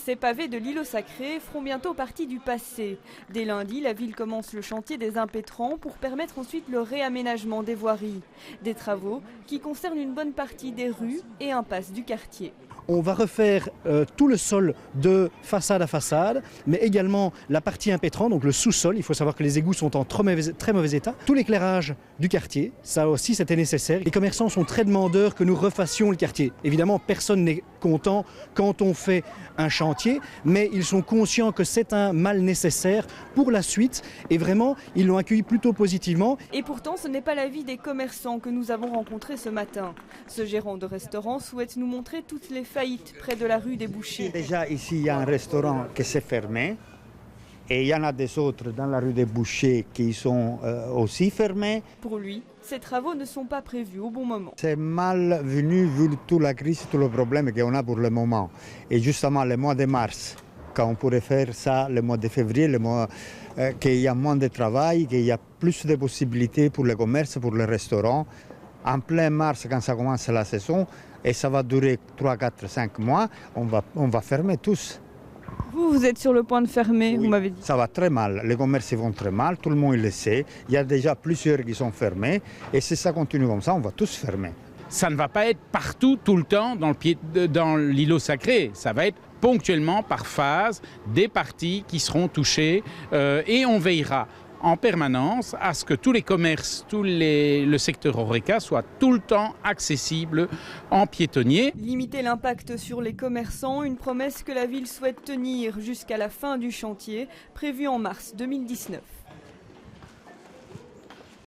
Ces pavés de l'îlot sacré feront bientôt partie du passé. Dès lundi, la ville commence le chantier des impétrants pour permettre ensuite le réaménagement des voiries. Des travaux qui concernent une bonne partie des rues et impasses du quartier. On va refaire tout le sol de façade à façade, mais également la partie impétrante, donc le sous-sol. Il faut savoir que les égouts sont en très mauvais état. Tout l'éclairage du quartier, ça aussi c'était nécessaire. Les commerçants sont très demandeurs que nous refassions le quartier. Évidemment, personne n'est content quand on fait un chantier, mais ils sont conscients que c'est un mal nécessaire pour la suite et vraiment, ils l'ont accueilli plutôt positivement. Et pourtant, ce n'est pas l'avis des commerçants que nous avons rencontrés ce matin. Ce gérant de restaurant souhaite nous montrer toutes les faillites près de la rue des Bouchers. Déjà ici, il y a un restaurant qui s'est fermé et il y en a des autres dans la rue des Bouchers qui sont aussi fermés. Pour lui, ces travaux ne sont pas prévus au bon moment. C'est mal venu vu toute la crise, tout le problème qu'on a pour le moment. Et justement, le mois de mars, quand on pourrait faire ça, le mois de février, le mois qu'il y a moins de travail, qu'il y a plus de possibilités pour le commerce, pour les restaurants. En plein mars, quand ça commence la saison, et ça va durer 3, 4, 5 mois, on va fermer tous. Vous êtes sur le point de fermer, Oui, vous m'avez dit. Ça va très mal, les commerces vont très mal, tout le monde le sait. Il y a déjà plusieurs qui sont fermés, et si ça continue comme ça, on va tous fermer. Ça ne va pas être partout, tout le temps, dans l'îlot sacré. Ça va être ponctuellement, par phase, des parties qui seront touchées, et on veillera en permanence à ce que tous les commerces, le secteur Horeca soit tout le temps accessible en piétonnier. Limiter l'impact sur les commerçants, une promesse que la ville souhaite tenir jusqu'à la fin du chantier, prévu en mars 2019.